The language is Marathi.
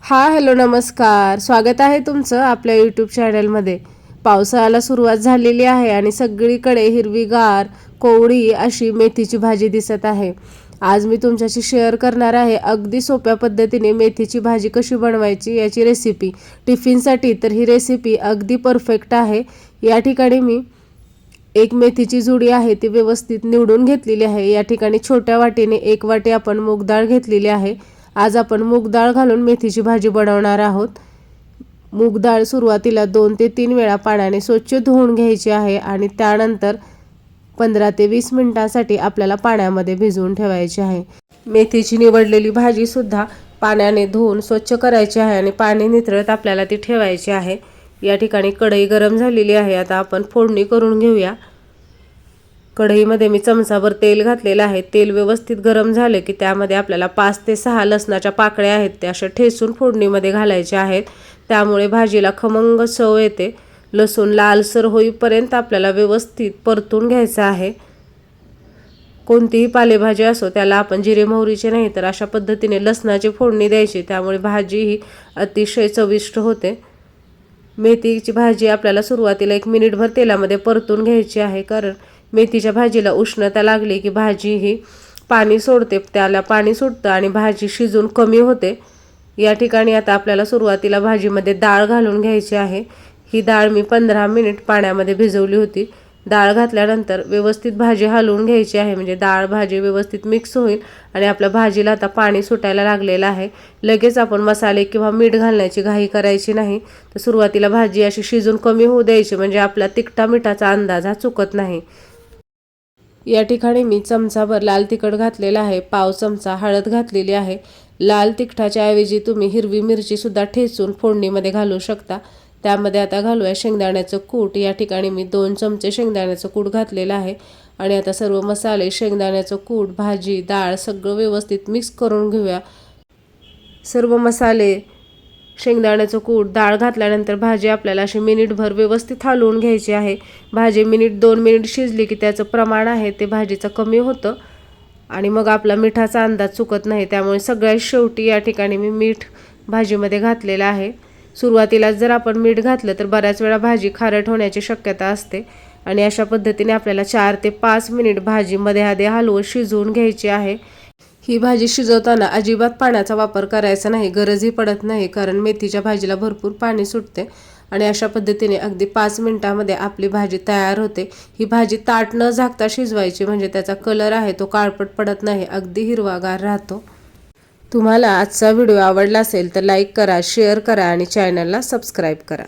हॅलो नमस्कार, स्वागत आहे तुमचं आपल्या यूट्यूब चॅनलमध्ये। पावसाळ्याला सुरुवात झालेली आहे आणि सगळीकडे हिरवीगार कोवळी अशी मेथीची भाजी दिसत आहे। आज मी तुमच्याशी शेअर करणार आहे अगदी सोप्या पद्धतीने मेथीची भाजी कशी बनवायची याची रेसिपी। टिफिनसाठी तर ही रेसिपी अगदी परफेक्ट आहे। या ठिकाणी मी एक मेथीची जुडी आहे ती व्यवस्थित निवडून घेतलेली आहे। या ठिकाणी छोट्या वाटीने 1 वाटी आपण मूग डाळ घेतलेली आहे। आज आपण मूग डाळ घालून मेथीची भाजी बनवणार आहोत। मूग डाळ सुरुवातीला 2 ते 3 वेळा पाण्याने स्वच्छ धुवून घ्यायची आहे आणि त्यानंतर 15 ते 20 मिनिटांसाठी आपल्याला पाण्यामध्ये भिजवून ठेवायची आहे। मेथीची निवडलेली भाजी सुद्धा पाण्याने धुवून स्वच्छ करायची आहे आणि पाणी निथळत आपल्याला ती ठेवायची आहे। या ठिकाणी कढई गरम झालेली आहे। आता आपण फोडणी करून घेऊया। कढईमध्ये मी चमचाभर तेल घातलेलं आहे। तेल व्यवस्थित गरम झाले की त्यामध्ये आपल्याला 5 ते 6 लसणाच्या पाकळ्या आहेत त्या अशा ठेचून फोडणीमध्ये घालायच्या आहेत। त्यामुळे भाजीला खमंग चव येते। लसूण लालसर होईपर्यंत आपल्याला व्यवस्थित परतून घ्यायचं आहे। कोणतीही पालेभाजी असो त्याला आपण जिरे मोहरीचे नाही तर अशा पद्धतीने लसणाची फोडणी द्यायची, त्यामुळे भाजी ही अतिशय चविष्ट होते। मेथीची भाजी आपल्याला सुरुवातीला 1 मिनिटभर तेलामध्ये परतून घ्यायची आहे, कारण मेथीच्या भाजीला उष्णता लागली की भाजी ही पाणी सोडते, त्याला पाणी सुटतं आणि भाजी शिजून कमी होते। या ठिकाणी आता आपल्याला सुरुवातीला भाजीमध्ये डाळ घालून घ्यायची आहे। ही डाळ मी 15 मिनिट पाण्यामध्ये भिजवली होती। डाळ घातल्यानंतर व्यवस्थित भाजी हलवून घ्यायची आहे, म्हणजे डाळ भाजी व्यवस्थित मिक्स होईल आणि आपल्या भाजीला आता पाणी सुटायला लागलेलं आहे। लगेच आपण मसाले किंवा मीठ घालण्याची घाई करायची नाही, तर सुरुवातीला भाजी अशी शिजून कमी होऊ द्यायची, म्हणजे आपला तिखटा मिठाचा अंदाज हा चुकत नाही। या ठिकाणी मी चमचाभर लाल तिखट घातलेला आहे, पाव चमचा हळद घातलेली आहे। लाल तिखटाच्या ऐवजी तुम्ही हिरवी मिरची सुद्धा ठेचून फोडणीमध्ये घालू शकता। त्यामध्ये आता घालूया शेंगदाण्याचं कूट। या ठिकाणी मी 2 चमचे शेंगदाण्याचं कूट घातलेलं आहे आणि आता सर्व मसाले, शेंगदाण्याचं कूट, भाजी, डाळ सगळं व्यवस्थित मिक्स करून घेऊया। सर्व मसाले, शेंगदाण्याचं कूट, डाळ घातल्यानंतर भाजी आपल्याला अशी मिनिटभर व्यवस्थित हलवून घ्यायची आहे। भाजी 1-2 मिनिट शिजली की त्याचं प्रमाण आहे ते भाजीचं कमी होतं आणि मग आपला मिठाचा अंदाज चुकत नाही। त्यामुळे सगळ्यात शेवटी या ठिकाणी मी मीठ भाजीमध्ये घातलेलं आहे। सुरुवातीला जर आपण मीठ घातलं तर बऱ्याच वेळा भाजी खारट होण्याची शक्यता असते आणि अशा पद्धतीने आपल्याला 4 ते 5 मिनिट भाजी मध्ये हलवून शिजवून घ्यायची आहे। ही भाजी शिजवताना अजिबात पाण्याचा वापर करायचा नाही, गरजही पडत नाही, कारण मेथीच्या भाजीला भरपूर पाणी सुटते आणि अशा पद्धतीने अगदी 5 मिनिटांमध्ये आपली भाजी तयार होते। ही भाजी ताट न झाकता शिजवायची, म्हणजे त्याचा कलर आहे तो काळपट पडत नाही, अगदी हिरवागार राहतो। तुम्हाला आजचा व्हिडिओ आवडला असेल तर लाईक करा, शेअर करा आणि चॅनलला सबस्क्राईब करा।